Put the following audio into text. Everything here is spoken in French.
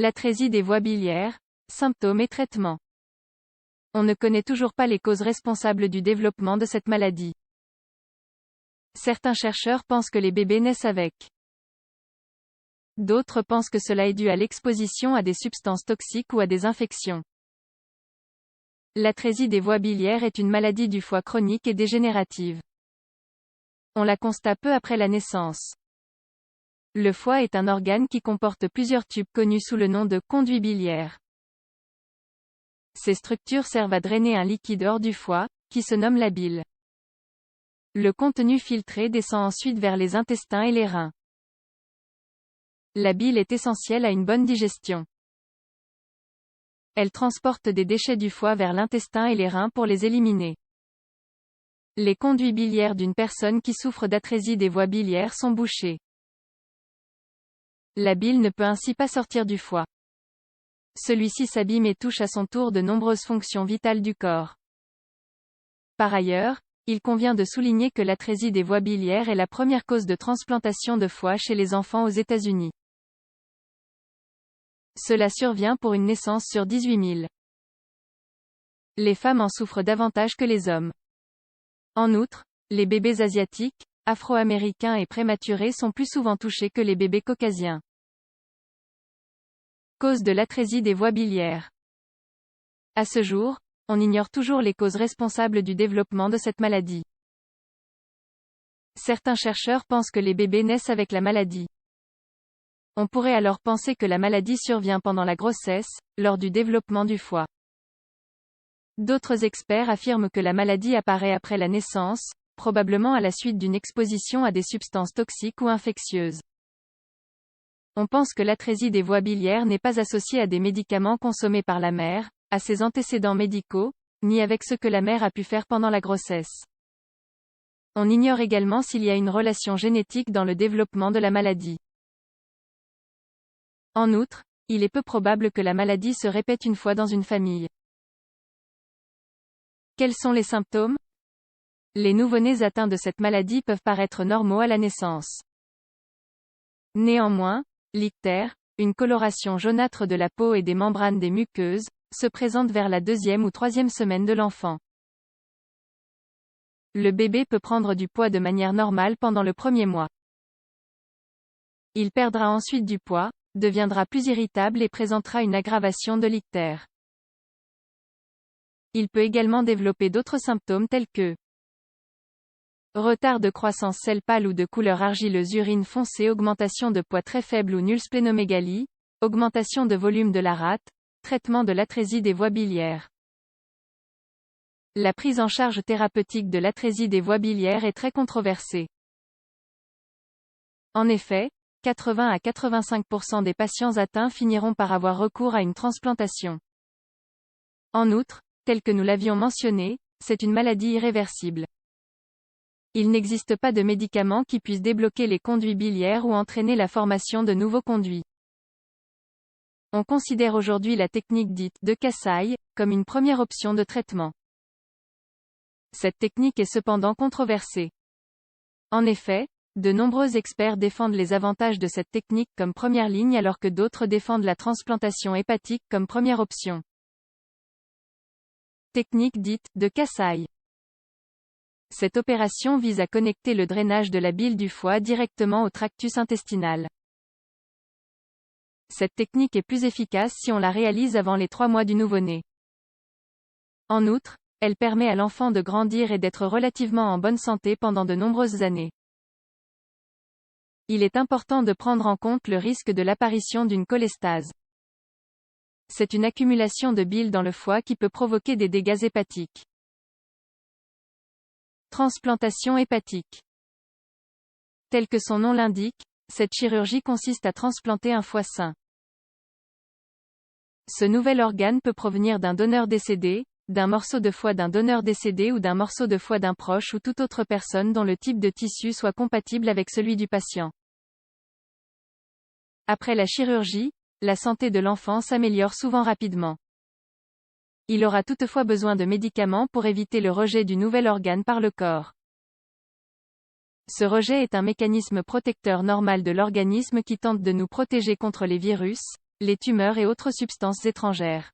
L'atrésie des voies biliaires, symptômes et traitements. On ne connaît toujours pas les causes responsables du développement de cette maladie. Certains chercheurs pensent que les bébés naissent avec. D'autres pensent que cela est dû à l'exposition à des substances toxiques ou à des infections. L'atrésie des voies biliaires est une maladie du foie chronique et dégénérative. On la constate peu après la naissance. Le foie est un organe qui comporte plusieurs tubes connus sous le nom de conduits biliaires. Ces structures servent à drainer un liquide hors du foie, qui se nomme la bile. Le contenu filtré descend ensuite vers les intestins et les reins. La bile est essentielle à une bonne digestion. Elle transporte des déchets du foie vers l'intestin et les reins pour les éliminer. Les conduits biliaires d'une personne qui souffre d'atrésie des voies biliaires sont bouchés. La bile ne peut ainsi pas sortir du foie. Celui-ci s'abîme et touche à son tour de nombreuses fonctions vitales du corps. Par ailleurs, il convient de souligner que l'atrésie des voies biliaires est la première cause de transplantation de foie chez les enfants aux États-Unis. Cela survient pour une naissance sur 18 000. Les femmes en souffrent davantage que les hommes. En outre, les bébés asiatiques, afro-américains et prématurés sont plus souvent touchés que les bébés caucasiens. Cause de l'atrésie des voies biliaires. À ce jour, on ignore toujours les causes responsables du développement de cette maladie. Certains chercheurs pensent que les bébés naissent avec la maladie. On pourrait alors penser que la maladie survient pendant la grossesse, lors du développement du foie. D'autres experts affirment que la maladie apparaît après la naissance, probablement à la suite d'une exposition à des substances toxiques ou infectieuses. On pense que l'atrésie des voies biliaires n'est pas associée à des médicaments consommés par la mère, à ses antécédents médicaux, ni avec ce que la mère a pu faire pendant la grossesse. On ignore également s'il y a une relation génétique dans le développement de la maladie. En outre, il est peu probable que la maladie se répète une fois dans une famille. Quels sont les symptômes? Les nouveau-nés atteints de cette maladie peuvent paraître normaux à la naissance. Néanmoins, l'ictère, une coloration jaunâtre de la peau et des membranes des muqueuses, se présente vers la 2e ou 3e semaine de l'enfant. Le bébé peut prendre du poids de manière normale pendant le premier mois. Il perdra ensuite du poids, deviendra plus irritable et présentera une aggravation de l'ictère. Il peut également développer d'autres symptômes tels que retard de croissance selle pâle ou de couleur argileuse, urine foncée, augmentation de poids très faible ou nulle, splénomégalie, augmentation de volume de la rate, traitement de l'atrésie des voies biliaires. La prise en charge thérapeutique de l'atrésie des voies biliaires est très controversée. En effet, 80 à 85% des patients atteints finiront par avoir recours à une transplantation. En outre, tel que nous l'avions mentionné, c'est une maladie irréversible. Il n'existe pas de médicament qui puisse débloquer les conduits biliaires ou entraîner la formation de nouveaux conduits. On considère aujourd'hui la technique dite de Kasai comme une première option de traitement. Cette technique est cependant controversée. En effet, de nombreux experts défendent les avantages de cette technique comme première ligne alors que d'autres défendent la transplantation hépatique comme première option. Technique dite de Kasai. Cette opération vise à connecter le drainage de la bile du foie directement au tractus intestinal. Cette technique est plus efficace si on la réalise avant les 3 mois du nouveau-né. En outre, elle permet à l'enfant de grandir et d'être relativement en bonne santé pendant de nombreuses années. Il est important de prendre en compte le risque de l'apparition d'une cholestase. C'est une accumulation de bile dans le foie qui peut provoquer des dégâts hépatiques. Transplantation hépatique. Tel que son nom l'indique, cette chirurgie consiste à transplanter un foie sain. Ce nouvel organe peut provenir d'un donneur décédé, d'un morceau de foie d'un donneur décédé ou d'un morceau de foie d'un proche ou toute autre personne dont le type de tissu soit compatible avec celui du patient. Après la chirurgie, la santé de l'enfant s'améliore souvent rapidement. Il aura toutefois besoin de médicaments pour éviter le rejet du nouvel organe par le corps. Ce rejet est un mécanisme protecteur normal de l'organisme qui tente de nous protéger contre les virus, les tumeurs et autres substances étrangères.